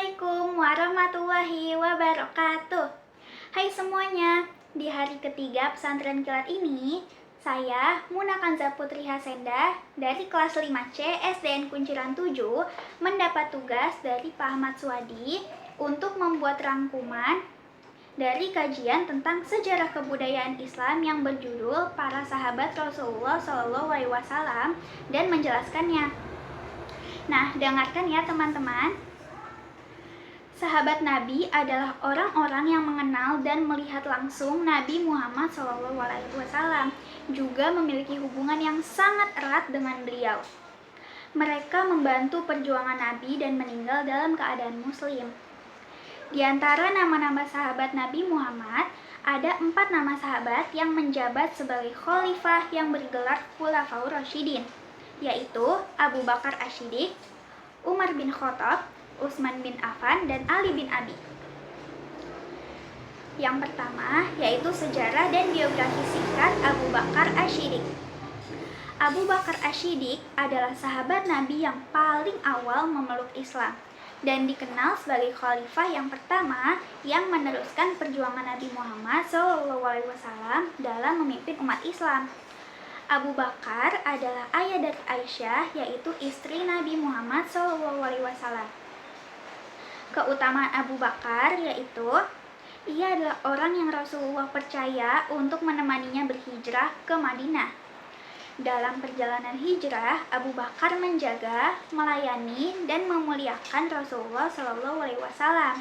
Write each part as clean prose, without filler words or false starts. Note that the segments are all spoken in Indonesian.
Assalamualaikum warahmatullahi wabarakatuh. Hai semuanya, di hari ketiga pesantren kilat ini, saya Muna Kanza Putri Hasenda dari kelas 5C SDN Kunciran 7 mendapat tugas dari Pak Ahmad Suwadi untuk membuat rangkuman dari kajian tentang sejarah kebudayaan Islam yang berjudul Para Sahabat Rasulullah SAW dan menjelaskannya. Nah, dengarkan ya teman-teman. Sahabat Nabi adalah orang-orang yang mengenal dan melihat langsung Nabi Muhammad SAW, juga memiliki hubungan yang sangat erat dengan beliau. Mereka membantu perjuangan Nabi dan meninggal dalam keadaan muslim. Di antara nama-nama sahabat Nabi Muhammad, ada 4 nama sahabat yang menjabat sebagai khalifah yang bergelar Khulafaur Rasyidin, yaitu Abu Bakar As-Siddiq, Umar bin Khattab, Utsman bin Affan, dan Ali bin Abi. Yang pertama yaitu sejarah dan biografi singkat Abu Bakar As-Siddiq. Abu Bakar As-Siddiq adalah sahabat Nabi yang paling awal memeluk Islam dan dikenal sebagai khalifah yang pertama yang meneruskan perjuangan Nabi Muhammad SAW dalam memimpin umat Islam. Abu Bakar adalah ayah dari Aisyah, yaitu istri Nabi Muhammad SAW. Keutamaan Abu Bakar yaitu ia adalah orang yang Rasulullah percaya untuk menemaninya berhijrah ke Madinah. Dalam perjalanan hijrah, Abu Bakar menjaga, melayani, dan memuliakan Rasulullah SAW.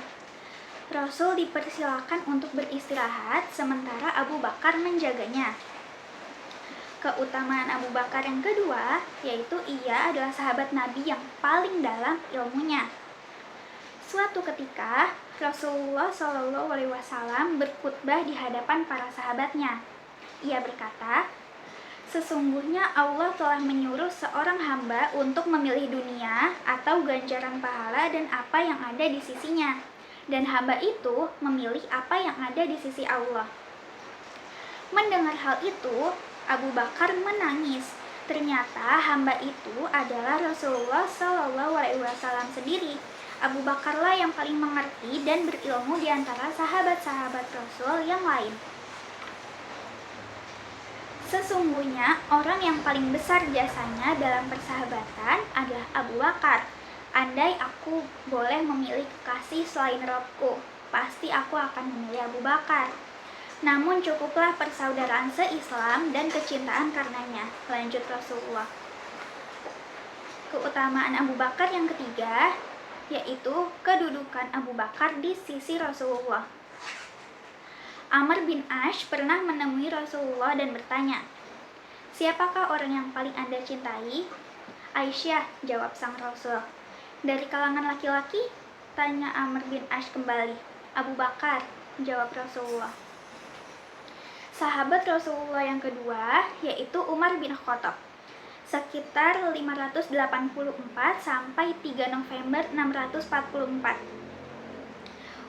Rasul dipersilakan untuk beristirahat sementara Abu Bakar menjaganya. Keutamaan Abu Bakar yang kedua yaitu ia adalah sahabat Nabi yang paling dalam ilmunya. Suatu ketika, Rasulullah SAW berkhutbah di hadapan para sahabatnya. Ia berkata, "Sesungguhnya Allah telah menyuruh seorang hamba untuk memilih dunia atau ganjaran pahala dan apa yang ada di sisinya. Dan hamba itu memilih apa yang ada di sisi Allah." Mendengar hal itu, Abu Bakar menangis. Ternyata hamba itu adalah Rasulullah SAW sendiri. Abu Bakarlah yang paling mengerti dan berilmu di antara sahabat-sahabat Rasul yang lain. Sesungguhnya orang yang paling besar jasanya dalam persahabatan adalah Abu Bakar. Andai aku boleh memilih kekasih selain Robku, pasti aku akan memilih Abu Bakar. Namun cukuplah persaudaraan se-Islam dan kecintaan karenanya, lanjut Rasulullah. Keutamaan Abu Bakar yang ketiga yaitu kedudukan Abu Bakar di sisi Rasulullah. Amr bin Ash pernah menemui Rasulullah dan bertanya, "Siapakah orang yang paling Anda cintai?" "Aisyah," jawab sang Rasul. "Dari kalangan laki-laki?" tanya Amr bin Ash kembali. "Abu Bakar," jawab Rasulullah. Sahabat Rasulullah yang kedua yaitu Umar bin Khattab. Sekitar 584 sampai 3 November 644.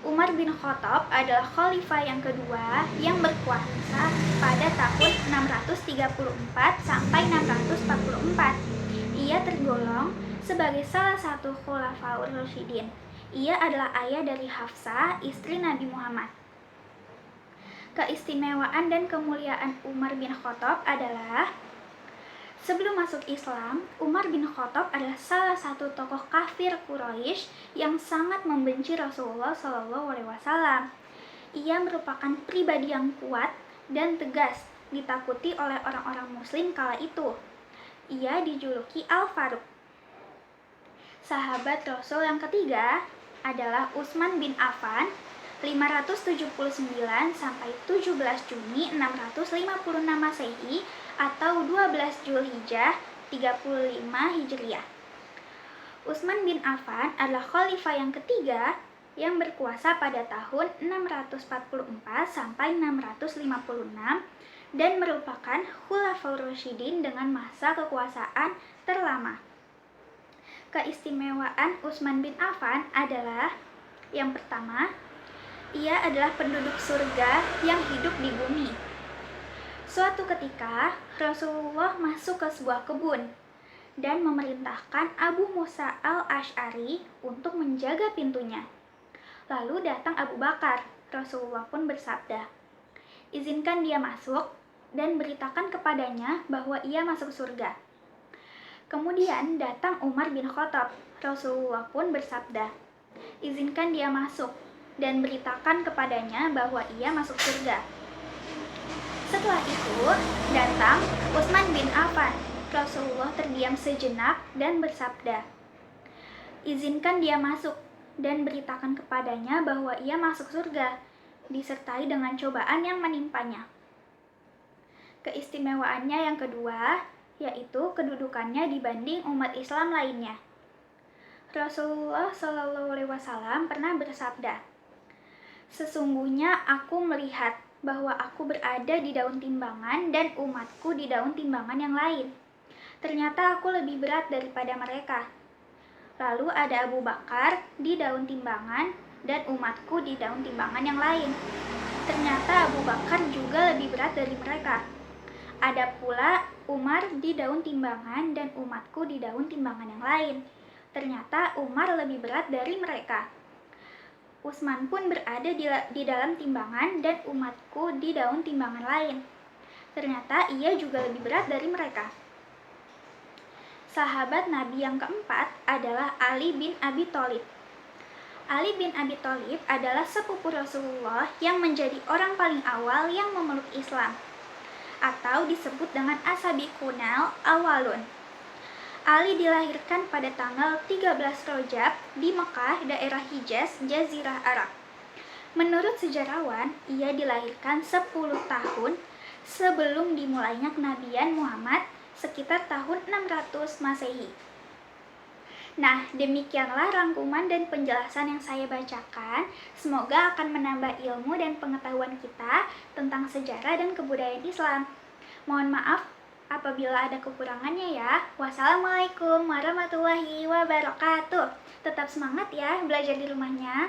Umar bin Khattab adalah khalifah yang kedua yang berkuasa pada tahun 634 sampai 644. Ia tergolong sebagai salah satu Khulafaur Rasyidin. Ia adalah ayah dari Hafsah, istri Nabi Muhammad. Keistimewaan dan kemuliaan Umar bin Khattab adalah sebelum masuk Islam, Umar bin Khattab adalah salah satu tokoh kafir Quraisy yang sangat membenci Rasulullah SAW. Ia merupakan pribadi yang kuat dan tegas, ditakuti oleh orang-orang Muslim kala itu. Ia dijuluki Al-Faruq. Sahabat Rasul yang ketiga adalah Utsman bin Affan, 579 sampai 17 Juni 656 Masehi atau 12 Zulhijjah 35 Hijriah. Utsman bin Affan adalah khalifah yang ketiga yang berkuasa pada tahun 644 sampai 656 dan merupakan Khulafaur Rasyidin dengan masa kekuasaan terlama. Keistimewaan Utsman bin Affan adalah yang pertama, ia adalah penduduk surga yang hidup di bumi. Suatu ketika, Rasulullah masuk ke sebuah kebun. dan memerintahkan Abu Musa al-Asy'ari untuk menjaga pintunya. Lalu datang Abu Bakar. Rasulullah pun bersabda, "Izinkan dia masuk dan beritakan kepadanya bahwa ia masuk surga." Kemudian datang Umar bin Khattab. Rasulullah pun bersabda, "Izinkan dia masuk dan beritakan kepadanya bahwa ia masuk surga." Setelah itu datang Utsman bin Affan. Rasulullah terdiam sejenak dan bersabda, "Izinkan dia masuk dan beritakan kepadanya bahwa ia masuk surga, disertai dengan cobaan yang menimpanya." Keistimewaannya yang kedua, yaitu kedudukannya dibanding umat Islam lainnya. Rasulullah SAW pernah bersabda, "Sesungguhnya aku melihat bahwa aku berada di daun timbangan dan umatku di daun timbangan yang lain. Ternyata aku lebih berat daripada mereka. Lalu ada Abu Bakar di daun timbangan dan umatku di daun timbangan yang lain. Ternyata Abu Bakar juga lebih berat dari mereka. Ada pula Umar di daun timbangan dan umatku di daun timbangan yang lain. Ternyata Umar lebih berat dari mereka. Utsman pun berada di dalam timbangan dan umatku di daun timbangan lain. Ternyata ia juga lebih berat dari mereka." Sahabat Nabi yang keempat adalah Ali bin Abi Thalib. Ali bin Abi Thalib adalah sepupu Rasulullah yang menjadi orang paling awal yang memeluk Islam, atau disebut dengan As-Sabiqunal Awwalun. Ali dilahirkan pada tanggal 13 Rajab di Mekah, daerah Hijaz, Jazirah Arab. Menurut sejarawan, ia dilahirkan 10 tahun sebelum dimulainya kenabian Muhammad, sekitar tahun 600 Masehi. Nah, demikianlah rangkuman dan penjelasan yang saya bacakan. Semoga akan menambah ilmu dan pengetahuan kita tentang sejarah dan kebudayaan Islam. Mohon maaf apabila ada kekurangannya ya. Wassalamualaikum warahmatullahi wabarakatuh. Tetap semangat ya belajar di rumahnya.